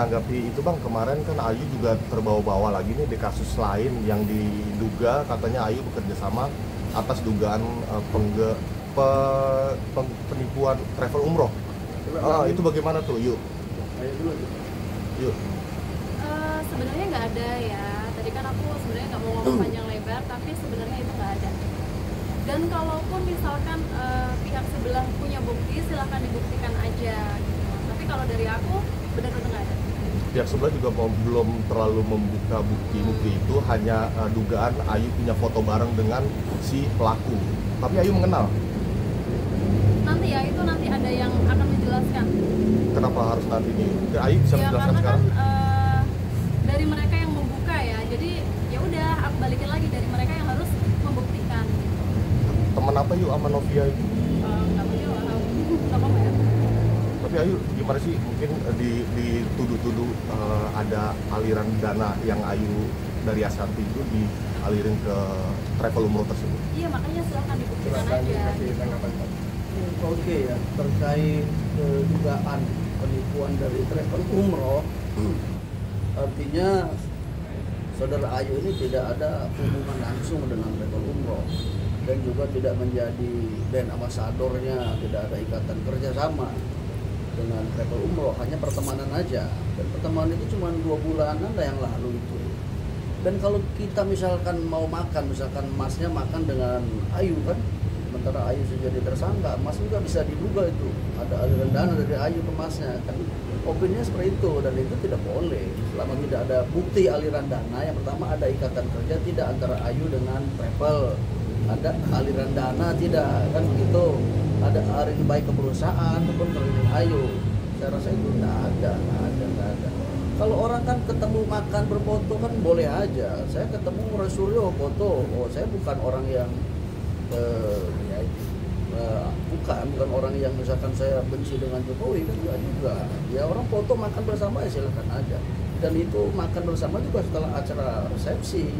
menanggapi itu Bang, kemarin kan Ayu juga terbawa-bawa lagi nih di kasus lain yang diduga katanya Ayu bekerja sama atas dugaan penipuan travel umroh. Itu bagaimana tuh? Yuk. Sebenarnya nggak ada ya. Tadi kan aku sebenarnya nggak mau ngomong panjang lebar, tapi sebenarnya itu nggak ada. Dan kalaupun misalkan pihak sebelah punya bukti, silahkan dibuktikan aja. Gitu. Tapi kalau dari aku benar-benar nggak ada. Pihak sebelah juga belum terlalu membuka bukti itu, hanya dugaan Ayu punya foto bareng dengan si pelaku. Tapi Ayu mengenal. Nanti ya, itu nanti ada yang akan menjelaskan. Kenapa harus nanti nih? Ayu bisa Ya menjelaskan karena sekarang? kan dari mereka yang membuka ya. Jadi ya udah, aku balikin lagi dari mereka yang harus membuktikan. Teman apa Yuk sama Novia itu? Nggak punya apa ya. Tapi Ayu gimana sih, mungkin dituduh-tuduh ada aliran dana yang Ayu dari Ashanti itu dialirin ke travel umroh tersebut? Iya, makanya silahkan dibuktikan aja. Oke ya, terkait dugaan penipuan dari travel umroh, artinya saudara Ayu ini tidak ada hubungan langsung dengan travel umroh dan juga tidak menjadi brand ambasadornya, tidak ada ikatan kerjasama dengan travel umroh, hanya pertemanan aja. Dan pertemanan itu cuma 2 bulanan lah yang lalu itu. Dan kalau kita misalkan mau makan, misalkan Masnya makan dengan Ayu kan, sementara Ayu sudah jadi tersangka, Mas juga bisa diduga itu ada aliran dana dari Ayu ke Masnya kan, opininya seperti itu. Dan itu tidak boleh selama tidak ada bukti aliran dana. Yang pertama, ada ikatan kerja tidak antara Ayu dengan travel, ada aliran dana tidak kan begitu, ada aliran baik ke perusahaan maupun ke Ayu. Saya rasa itu nggak ada. Kalau orang kan ketemu makan berfoto kan boleh aja. Saya ketemu Suryo foto, saya bukan orang yang bukan orang yang misalkan saya benci dengan Jokowi kan, juga ya, orang foto makan bersama ya silakan aja. Dan itu makan bersama juga setelah acara resepsi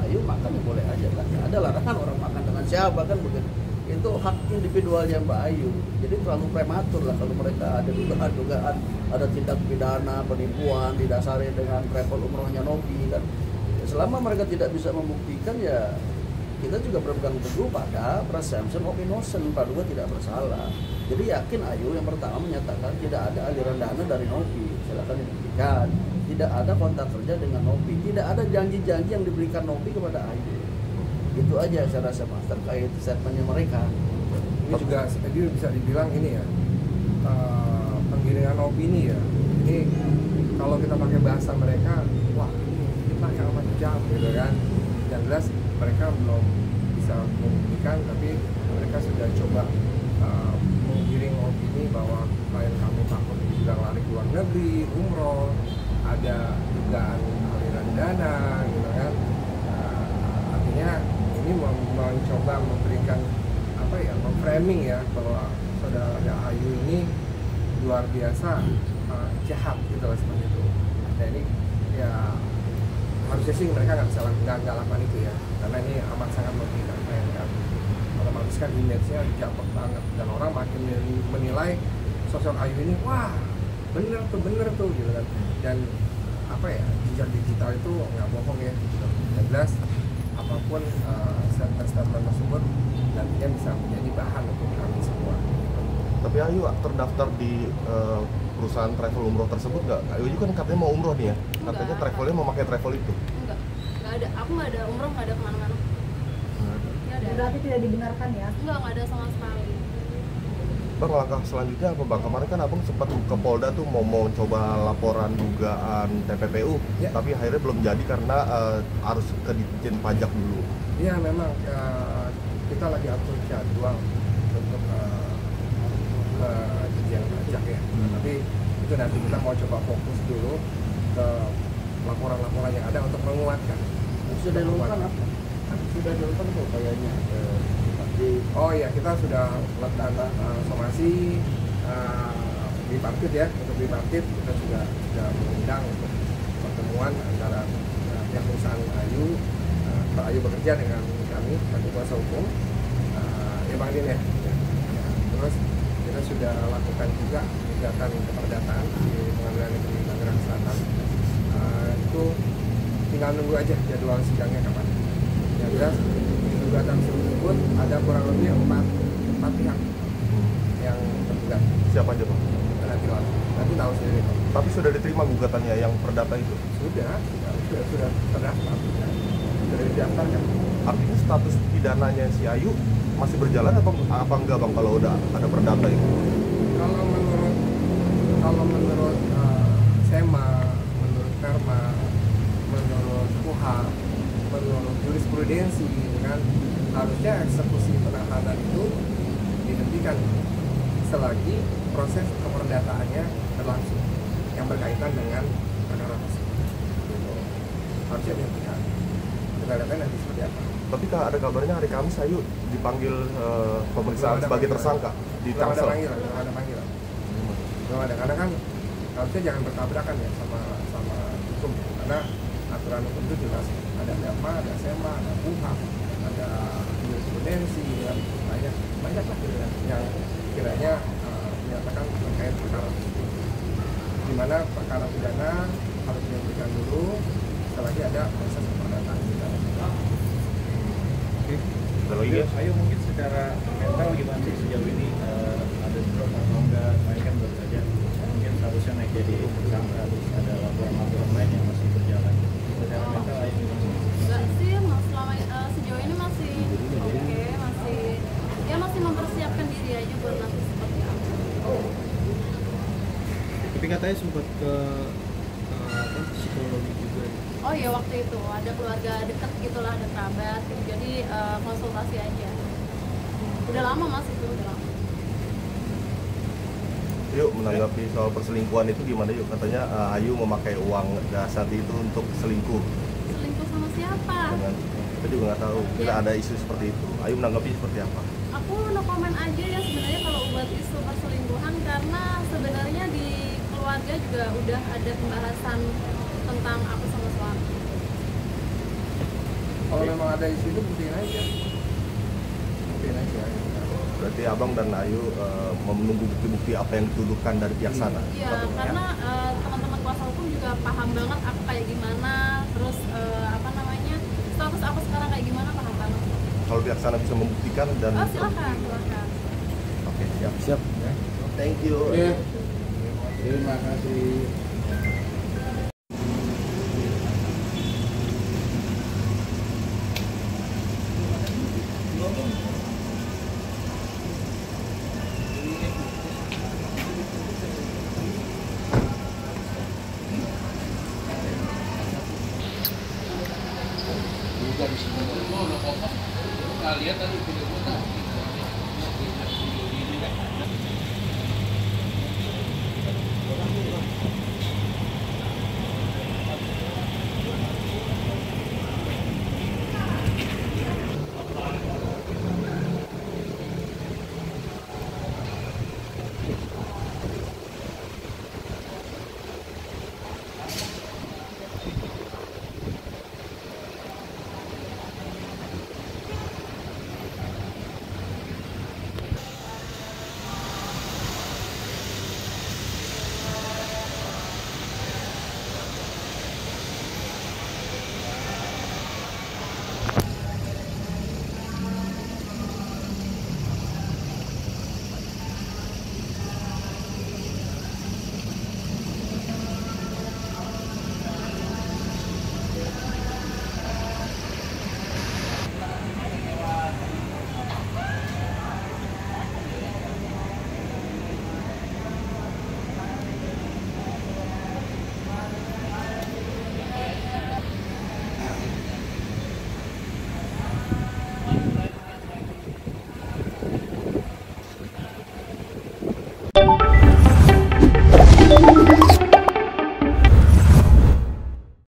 Ayu makan ya boleh aja kan, ada larangan orang makan dengan siapa kan begitu. Itu hak individualnya Mbak Ayu. Jadi terlalu prematur lah kalau mereka ada dugaan ada tindak pidana penipuan didasari dengan travel umrohnya Novi kan. Selama mereka tidak bisa membuktikan, ya kita juga berpegang teguh pada presumption of innocence, praduga tidak bersalah. Jadi yakin Ayu yang pertama menyatakan tidak ada aliran dana dari Novi, silakan dibuktikan. Tidak ada kontak kerja dengan Novi, tidak ada janji-janji yang diberikan Novi kepada Ayu. Itu aja saya rasa Mas terkait statementnya mereka. Ini juga tadi bisa dibilang ini ya, penggiringan opini ya. Ini kalau kita pakai bahasa mereka, wah ini kita yang macam gitu kan. Yang jelas mereka belum bisa membuktikan, tapi mereka sudah coba menggiring opini bahwa klien kami takut dibilang lari ke luar negeri, umroh, ada dugaan aliran dana gitu kan. Artinya ini mencoba memberikan apa ya, memframing ya, bahwa saudara Ayu ini luar biasa jahat gitu lah, seperti itu. Nah ini ya harusnya sih mereka nggak bisa lakukan itu ya, karena ini amat sangat merugikan klien kami. Otomatis kan image-nya jatuh banget dan orang makin menilai sosok Ayu ini, wah bener tuh gitu kan. Dan apa ya, jejak digital itu nggak bohong ya gitu. Yang jelas apapun statement tersebut nantinya bisa menjadi bahan untuk kami semua. Tapi Ayu terdaftar di perusahaan travel umroh tersebut nggak? Ayu juga kan katanya mau umroh nih ya, katanya travelnya mau pakai travel itu. Nggak ada, aku nggak ada umroh, nggak ada kemana-mana. Nggak ada. Berarti tidak dibenarkan ya? Nggak ada sama sekali. Bang, langkah selanjutnya apa Bang? Kemarin kan Abang sempat ke Polda tuh mau coba laporan dugaan TPPU, ya. Tapi akhirnya belum jadi karena harus ke Ditjen Pajak dulu. Iya memang kita lagi atur jadwal untuk ke Ditjen Pajak ya. Tapi itu nanti kita mau coba fokus dulu ke laporan-laporan yang ada untuk menguatkan. Sudah dilakukan apa? Sudah dilakukan kok kayaknya. Oh iya, kita sudah melakukan somasi bipartit ya. Untuk bipartit kita sudah mengundang untuk pertemuan antara pihak perusahaan Ayu, Ayu bekerja dengan kami sebagai kuasa hukum, ya Bang Din ya. Terus kita kita sudah lakukan juga gugatan keperdataan di Pengadilan Negeri Tangerang Selatan. Itu tinggal nunggu aja jadwal sidangnya kapan. Yang jelas gugatan tersebut ada kurang lebih empat pihak yang tergugat. Siapa aja Bang? Nanti tahu sendiri. Tapi sudah diterima gugatannya yang perdata itu? Sudah terdaftar, sudah didaftarkan. Artinya status pidananya si Ayu masih berjalan apa enggak Bang kalau udah ada perdata itu? Kalau menurut SEMA, menurut PERMA, menurut KUHA, menurut jurisprudensi, kan harusnya eksekusi penahanan itu dihentikan selagi proses keperdataannya berlangsung yang berkaitan dengan perkara tersebut. Gitu. Harusnya dihentikan. Kita lihat nanti seperti apa. Tapi ada kabarnya hari Kamis Ayu dipanggil pemeriksaan sebagai tersangka di Tangsel. Belum ada panggilan. Belum ada, karena kan harusnya jangan bertabrakan ya sama hukum, karena aturan hukum itu jelas ada DAPA, ada SEMA, ada KUHA, ada jurisprudensi, dan banyak lah gitu ya, yang kiranya menyatakan terkait perkara tersebut. Di mana perkara pidana harus dihentikan dulu selagi ada proses keperdataan pidana. Ada lagi ya? Ayo mungkin secara mental gimana sih sejauh ini, ada drop atau enggak? Kemarin kan baru saja mungkin seharusnya naik jadi tersangka, terus ada laporan-laporan lain yang masih berjalan. Secara mental Ayo gimana sih? Enggak sih, Mas, selama sejauh ini masih oke, masih mempersiapkan diri aja buat nanti seperti apa. Tapi katanya sempat ke psikologi juga. Oh iya, waktu itu ada keluarga deket gitulah, ada kerabat gitu. Jadi konsultasi aja. Udah lama Mas, itu udah lama. Yuk menanggapi soal perselingkuhan itu gimana yuk? Katanya Ayu memakai uang Dasati itu untuk selingkuh. Selingkuh sama siapa? Kita juga nggak tahu. Tidak ada isu seperti itu. Ayu menanggapi seperti apa? Aku no komen aja ya sebenarnya kalau buat isu perselingkuhan, karena sebenarnya di keluarga juga udah ada pembahasan tentang aku sama suami. Kalau memang ada isu itu buktiin aja. Berarti Abang dan Ayu menunggu bukti-bukti apa yang dituduhkan dari pihak sana? Iya, karena teman-teman kuasa hukum juga paham banget aku kayak gimana, terus status aku sekarang kayak gimana, paham banget. Kalau pihak sana bisa membuktikan dan... Oh silakan. Oke, siap. Ya. Thank you. Terima kasih.